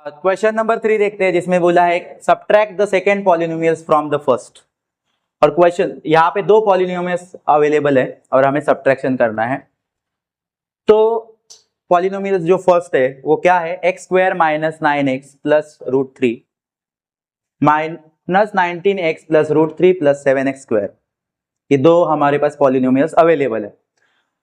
Question number 3 देखते हैं, जिसमें बोला है subtract the second polynomials from the first. और क्वेश्चन यहाँ पे दो पॉलिनोमियल्स अवेलेबल है और हमें सब्ट्रैक्शन करना है। तो पॉलिनोमियल्स जो फर्स्ट है वो क्या है, x square minus 9x plus root 3 minus 19x plus root 3 plus 7x square. ये दो हमारे पास पॉलिनोमियल्स अवेलेबल है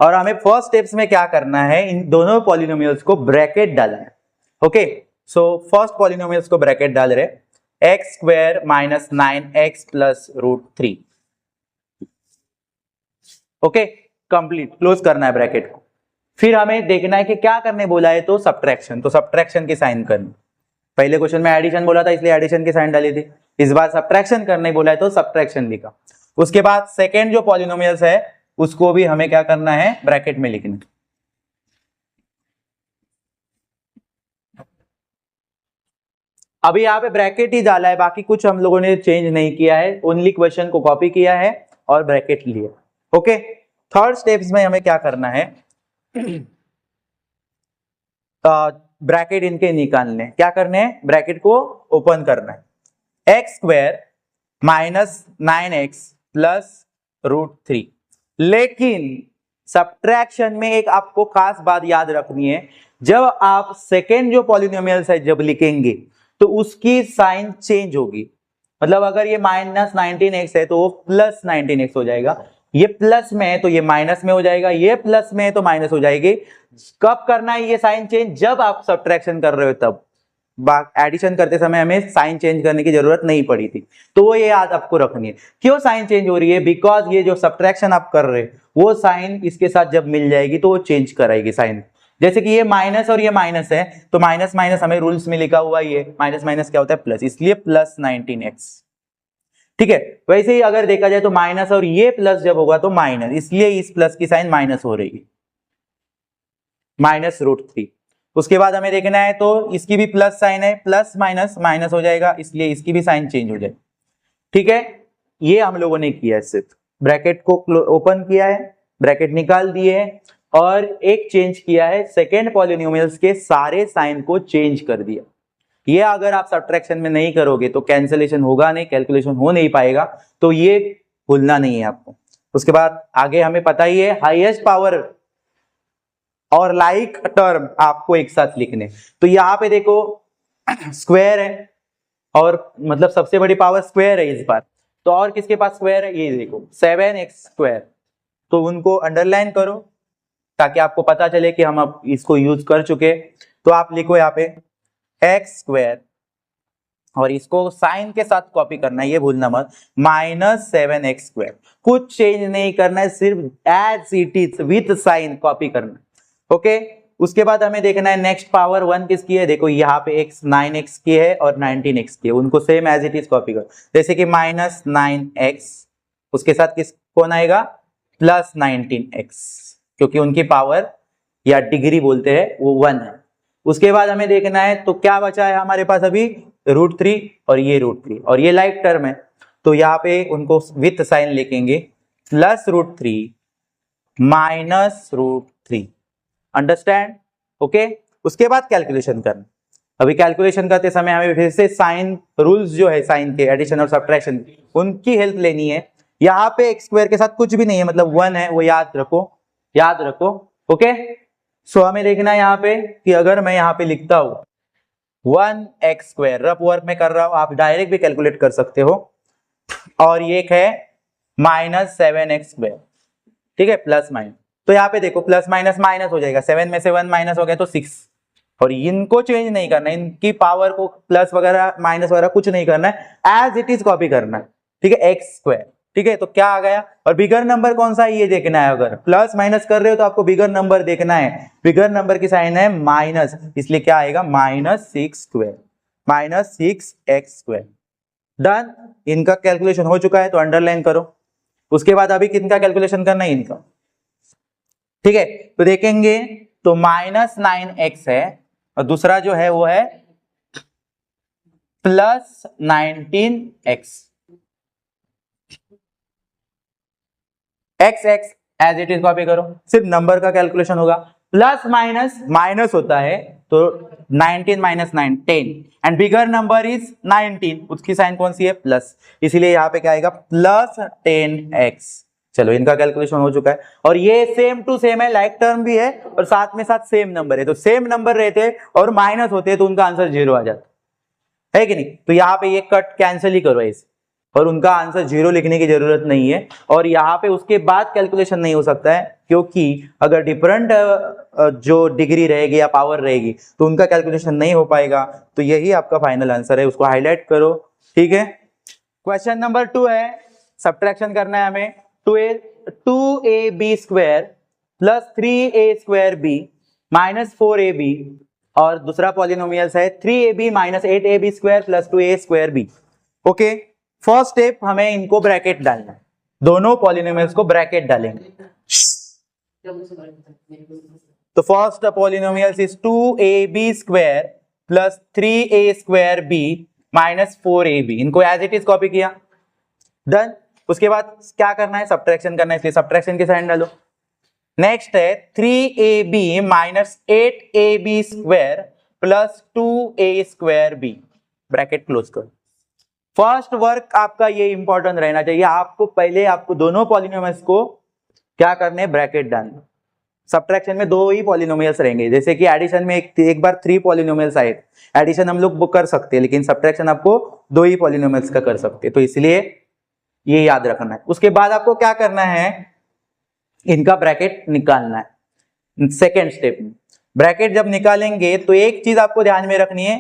और हमें फर्स्ट स्टेप्स में क्या करना है, इन दोनों पॉलिनोमियल्स को ब्रैकेट डालना है। ओके, सो फर्स्ट पॉलिनोमियल्स को ब्रैकेट डाल रहे, x square minus 9x plus root 3। Okay, complete close करना है ब्रैकेट को। फिर हमें देखना है कि क्या करने बोला है, तो सब्ट्रैक्शन, तो सब्ट्रैक्शन की साइन करनी। पहले क्वेश्चन में एडिशन बोला था इसलिए एडिशन की साइन डाली थी, इस बार सब्ट्रैक्शन करने बोला है तो सब्ट्रैक्शन लिखा। उसके बाद सेकेंड जो पॉलिनोमियल्स है उसको भी हमें क्या करना है, ब्रैकेट में लिखना। अभी यहाँ पे ब्रैकेट ही डाला है, बाकी कुछ हम लोगों ने चेंज नहीं किया है, ओनली क्वेश्चन को कॉपी किया है और ब्रैकेट लिया। ओके, थर्ड स्टेप्स में हमें क्या करना है, ब्रैकेट इनके निकालने, क्या करने हैं, ब्रैकेट को ओपन करना है। X square minus 9x plus root 3। लेकिन सब्ट्रैक्शन में एक आपको खास बात याद रखनी है, जब आप सेकेंड जो पॉलिनोमियल्स है जब लिखेंगे तो उसकी साइन चेंज होगी। मतलब अगर ये माइनस 19x है तो वो प्लस 19x हो जाएगा, ये प्लस में है तो ये माइनस में हो जाएगा, ये प्लस में है तो माइनस हो जाएगी। कब करना है ये साइन चेंज, जब आप सब्ट्रैक्शन कर रहे हो तब। एडिशन करते समय हमें साइन चेंज करने की जरूरत नहीं पड़ी थी, तो वो ये याद आपको रखनी है। क्यों साइन चेंज हो रही है, बिकॉज ये जो सब्ट्रैक्शन आप कर रहे हो वो साइन इसके साथ जब मिल जाएगी तो वो चेंज कराएगी साइन। जैसे कि ये माइनस और ये माइनस है तो माइनस माइनस हमें रूल्स में लिखा हुआ, ये माइनस माइनस क्या होता है, प्लस, इसलिए प्लस 19x। ठीक है, वैसे ही अगर देखा जाए तो माइनस और ये प्लस जब होगा तो माइनस, इसलिए इस प्लस की साइन माइनस हो रही है, माइनस रूट 3। उसके बाद हमें देखना है तो इसकी भी प्लस साइन है, प्लस माइनस माइनस हो जाएगा, इसलिए इसकी भी साइन चेंज हो जाएगी। ठीक है, ये हम लोगों ने किया है, सिर्फ ब्रैकेट को ओपन किया है, ब्रैकेट निकाल दिए है और एक चेंज किया है, सेकेंड पॉलिनोमियल्स के सारे साइन को चेंज कर दिया। ये अगर आप सब्ट्रैक्शन में नहीं करोगे तो कैंसिलेशन होगा नहीं, कैलकुलेशन हो नहीं पाएगा, तो ये भूलना नहीं है आपको। उसके बाद आगे हमें पता ही है, हाईएस्ट पावर और लाइक टर्म आपको एक साथ लिखने। तो यहां पे देखो स्क्वायर है और मतलब सबसे बड़ी पावर स्क्वायर है इस बार, तो और किसके पास स्क्वायर है, ये देखो 7x स्क्वायर, तो उनको अंडरलाइन करो ताकि आपको पता चले कि हम अब इसको यूज कर चुके। तो आप लिखो यहाँ पे एक्स स्क्वायर और इसको साइन के साथ कॉपी करना है, ये भूलना मत, माइनस 7x स्क्वायर। कुछ चेंज नहीं करना है, सिर्फ as it is with sign copy करना। ओके, उसके बाद हमें देखना है नेक्स्ट पावर 1 किसकी है, देखो यहाँ पे x 9x की है और 19x की है, उनको same as it is copy करो। जैसे कि माइनस 9x, उसके साथ किस कौन आएगा, प्लस 19x, क्योंकि उनकी पावर या डिग्री बोलते हैं वो 1 है। उसके बाद हमें देखना है तो क्या बचा है हमारे पास अभी, रूट 3 और ये रूट 3 और ये लाइक टर्म है, तो यहाँ पे उनको विथ साइन लिखेंगे, plus root 3 minus root 3। Understand, okay. उसके बाद कैलकुलेशन करना। अभी कैलकुलेशन करते समय हमें फिर से साइन रूल्स जो है साइन के, एडिशन और सब्ट्रैक्शन, उनकी हेल्प लेनी है। यहाँ पे एक्स स्क्वायर के साथ कुछ भी नहीं है, मतलब 1 है, वो याद रखो, याद रखो। ओके, सो हमें देखना है यहाँ पे कि अगर मैं यहाँ पे लिखता हूं 1x स्क्वायर, रफ वर्क में कर रहा हूं, आप डायरेक्ट भी कैलकुलेट कर सकते हो, और ये है माइनस 7x स्क्वायर, ठीक है, प्लस माइनस। तो यहाँ पे देखो प्लस माइनस माइनस हो जाएगा, 7 में से 1 माइनस हो गया तो 6, और इनको चेंज नहीं करना है, इनकी पावर को प्लस वगैरह माइनस वगैरह कुछ नहीं करना है, एज इट इज कॉपी करना है। ठीक है, एक्स स्क्वायर, ठीक है, तो क्या आ गया, और बिगर नंबर कौन सा है ये देखना है। अगर प्लस माइनस कर रहे हो तो आपको बिगर नंबर देखना है, बिगर नंबर की साइन है माइनस, इसलिए क्या आएगा, minus 6 square, minus 6x square. Done, इनका कैलकुलेशन हो चुका है तो अंडरलाइन करो। उसके बाद अभी किनका कैलकुलेशन करना है, इनका। ठीक है, तो देखेंगे तो माइनस 9x है और दूसरा जो है वो है plus 19x। x x as it is copy करो, सिर्फ नंबर का कैलकुलेशन होगा, प्लस माइनस माइनस होता है तो 19 minus 9 10 and bigger number is 19, उसकी साइन कौन सी है प्लस, इसीलिए यहाँ पे क्या आएगा प्लस 10x। चलो इनका कैलकुलेशन हो चुका है और ये सेम टू सेम है, लाइक टर्म भी है और साथ में साथ सेम नंबर है, तो सेम नंबर रहते और माइनस होते तो उनका आंसर 0 आ जाता है कि नहीं। तो यहाँ पे ये कट कैंसिल ही करो इसे और उनका आंसर 0 लिखने की जरूरत नहीं है और यहाँ पे उसके बाद कैलकुलेशन नहीं हो सकता है क्योंकि अगर डिफरेंट जो डिग्री रहेगी या पावर रहेगी तो उनका कैलकुलेशन नहीं हो पाएगा। तो यही आपका फाइनल आंसर है, उसको हाईलाइट करो, ठीक है। क्वेश्चन नंबर 2 है, सब्ट्रैक्शन करना है हमें। 2ab square plus 3a² minus 4ab और दूसरा पॉलिनोमियल्स है 3ab minus 8ab² plus 2a²b। Okay, first step हमें इनको ब्रैकेट डालना है, दोनों पॉलिनोमियल्स को ब्रैकेट डालेंगे। तो first polynomials is 2ab square plus 3a²b minus 4ab, इनको एज इट इज कॉपी किया, डन। उसके बाद क्या करना है, सब्ट्रैक्शन करना है, इसलिए सब्ट्रैक्शन के साइन डालो। नेक्स्ट है 3ab minus 8ab² plus 2a²b, bracket close करो। फर्स्ट वर्क आपका ये इंपॉर्टेंट रहना चाहिए, आपको दोनों पॉलिनोमियल्स को क्या करने हैं, ब्रैकेट डालना। सब्ट्रैक्शन में दो ही पॉलिनोमियल्स रहेंगे, जैसे कि एडिशन में एक बार 3 पॉलिनोमियल्स आए, एडिशन हम लोग बुक कर सकते हैं लेकिन सब्ट्रैक्शन आपको 2 ही पॉलिनोमियल्स का कर सकते हैं, तो इसलिए ये याद रखना है। उसके बाद आपको क्या करना है, इनका ब्रैकेट निकालना है। सेकेंड स्टेप में ब्रैकेट जब निकालेंगे तो एक चीज आपको ध्यान में रखनी है,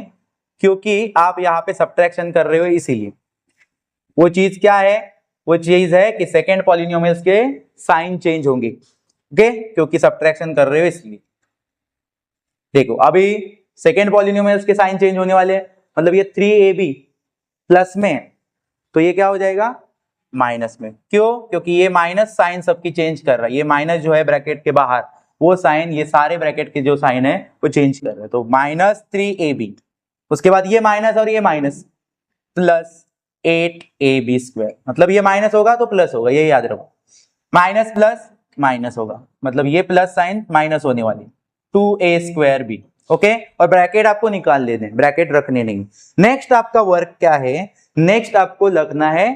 क्योंकि आप यहाँ पे सब्ट्रैक्शन कर रहे हो इसीलिए, वो चीज क्या है, वो चीज है कि सेकेंड पॉलिनोमियल्स के साइन चेंज होंगे, ओके, क्योंकि सब्ट्रैक्शन कर रहे हो इसलिए। देखो अभी सेकेंड पॉलिनोमियल्स के साइन चेंज होने वाले हैं, मतलब ये 3ab प्लस में तो ये क्या हो जाएगा माइनस में, क्यों, क्योंकि ये माइनस साइन सबकी चेंज कर रहा है, ये माइनस जो है ब्रैकेट के बाहर वो साइन, ये सारे ब्रैकेट के जो साइन है वो चेंज कर रहे हैं, तो माइनस 3ab, उसके बाद ये माइनस और ये माइनस प्लस 8ab², मतलब ये माइनस होगा तो प्लस होगा, ये याद रखो, माइनस प्लस माइनस होगा, मतलब ये प्लस साइन माइनस होने वाली 2a²b, ओके, और ब्रैकेट आपको निकाल लेने, ब्रैकेट रखने नहीं। नेक्स्ट आपका वर्क क्या है, नेक्स्ट आपको लगना है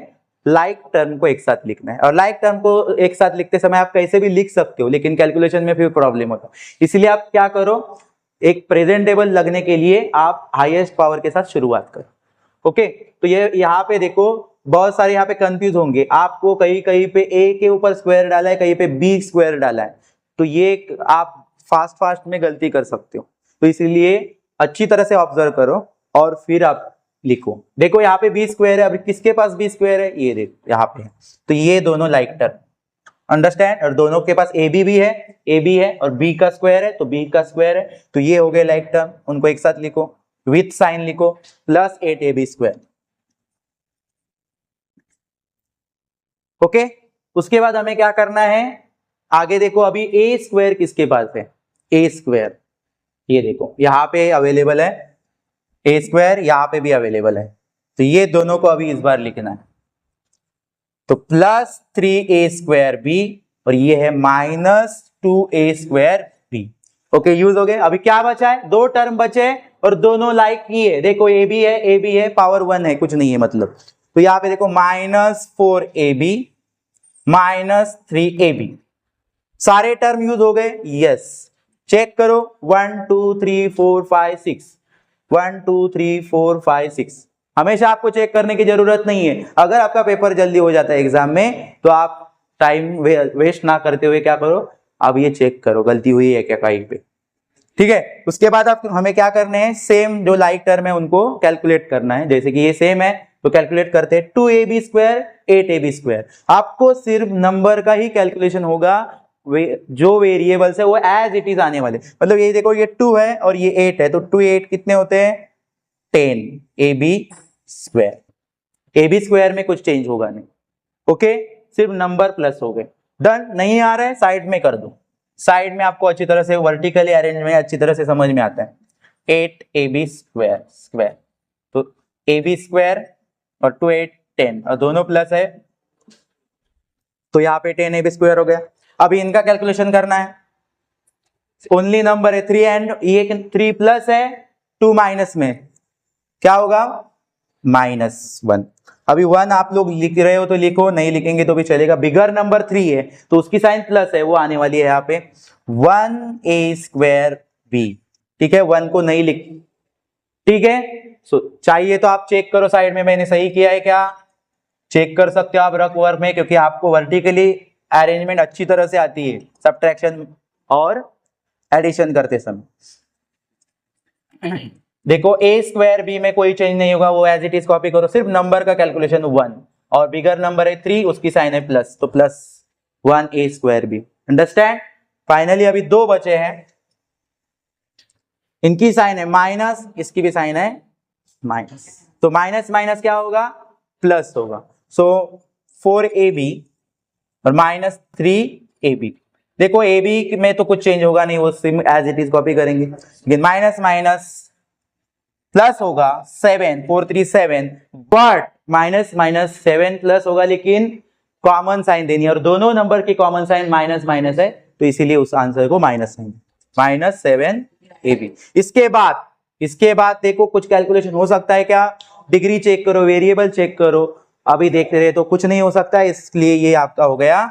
लाइक टर्म को एक साथ लिखना है, और लाइक टर्म को एक साथ लिखते समय आप कैसे भी लिख सकते हो लेकिन कैलकुलेशन में फिर प्रॉब्लम होता है, इसलिए आप क्या करो, एक प्रेजेंटेबल लगने के लिए आप हाईएस्ट पावर के साथ शुरुआत करो, ओके। तो ये यहाँ पे देखो बहुत सारे यहाँ पे कंफ्यूज होंगे, आपको कहीं कहीं पे a के ऊपर स्क्वायर डाला है, कहीं पे b स्क्वायर डाला है, तो ये आप फास्ट में गलती कर सकते हो, तो इसलिए अच्छी तरह से ऑब्जर्व करो और फिर आप लिखो। देखो यहाँ पे b स्क्वायर है, अभी किसके पास b स्क्वायर है, ये देखो यहाँ पे है, तो ये दोनों लाइक टर्म, अंडरस्टैंड, और दोनों के पास ab भी है, ab है और b का स्क्वायर है तो b का स्क्वायर है, तो ये हो गए लाइक टर्म, उनको एक साथ लिखो, विथ साइन लिखो, प्लस 8ab², ओके। उसके बाद हमें क्या करना है, आगे देखो अभी a² किसके पास है, a², ये देखो यहाँ पे अवेलेबल है a², यहाँ पे भी अवेलेबल है, तो ये दोनों को अभी इस बार लिखना है, तो प्लस 3a²b और ये है माइनस 2a²b, ओके, यूज हो गए। अभी क्या बचा है, दो टर्म बचे और दोनों लाइक ही है, देखो ab है पावर 1 है, कुछ नहीं है मतलब, तो यहाँ पे देखो माइनस 4ab माइनस 3ab, सारे टर्म यूज हो गए, यस, चेक करो 1 2 3 4 5 6, 1 2 3 4 5 6, हमेशा आपको चेक करने की जरूरत नहीं है, अगर आपका पेपर जल्दी हो जाता है एग्जाम में तो आप टाइम वेस्ट ना करते हुए क्या करो, अब ये चेक करो गलती हुई है क्या कहीं पे, ठीक है। उसके बाद आप हमें क्या करने हैं, सेम जो लाइक टर्म है उनको कैलकुलेट करना है, जैसे कि ये सेम है तो कैलकुलेट करते हैं 2ab² 8ab², आपको सिर्फ नंबर का ही कैलकुलेशन होगा, जो वेरिएबल्स है वो एज इट इज आने वाले, मतलब ये देखो ये 2 है और ये 8 है, तो 2 8 कितने होते हैं 10ab², ab² में कुछ चेंज होगा नहीं, ओके, सिर्फ नंबर प्लस हो गए, डन। नहीं आ रहा है साइड में कर दो, साइड में आपको अच्छी तरह से वर्टिकली अरेंज में अच्छी तरह से समझ में आता है, 8ab², तो ab² और 2 8 10 और दोनों प्लस है, तो यहाँ पे 10ab² हो गया। अभी इनका कैलकुलेशन करना है, ओनली नंबर है 3 एंड ये 3 प्लस है 2 माइनस में क्या होगा -1। अभी 1 आप लोग लिख रहे हो तो लिखो, नहीं लिखेंगे तो भी चलेगा। बिगर नंबर 3 है तो उसकी साइन प्लस है, वो आने वाली है यहाँ पे 1a²b। ठीक है, 1 को नहीं लिख, ठीक है। चाहिए तो आप चेक करो साइड में मैंने सही किया है क्या, चेक कर सकते हो आप रफ वर्क में, क्योंकि आपको वर्टिकली अरेंजमेंट अच्छी तरह से आती है सब्ट्रैक्शन और एडिशन करते समय। देखो a²b में कोई चेंज नहीं होगा, वो एज इट इज कॉपी करो, सिर्फ नंबर का कैलकुलेशन 1 और बिगर नंबर है 3, उसकी साइन है प्लस, तो +1a²b। अंडरस्टैंड। फाइनली अभी 2 बचे हैं, इनकी साइन है माइनस, इसकी भी साइन है माइनस, तो माइनस माइनस क्या होगा प्लस होगा। सो 4ab और -3ab। देखो ab में तो कुछ चेंज होगा नहीं, वो same as it is copy करेंगे, लेकिन माइनस माइनस प्लस होगा 7, 4 3 7, बट माइनस माइनस 7 प्लस होगा, लेकिन कॉमन साइन देनी है और दोनों नंबर की कॉमन साइन माइनस माइनस है, तो इसीलिए उस आंसर को माइनस साइन, -7ab। इसके बाद देखो कुछ कैलकुलेशन हो सकता है क्या, डिग्री चेक करो, वेरिएबल चेक करो, अभी देखते रहे तो कुछ नहीं हो सकता, इसलिए ये आपका हो गया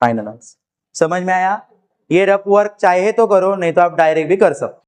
फाइनल आंसर। समझ में आया। ये रफ वर्क चाहे तो करो, नहीं तो आप डायरेक्ट भी कर सकते।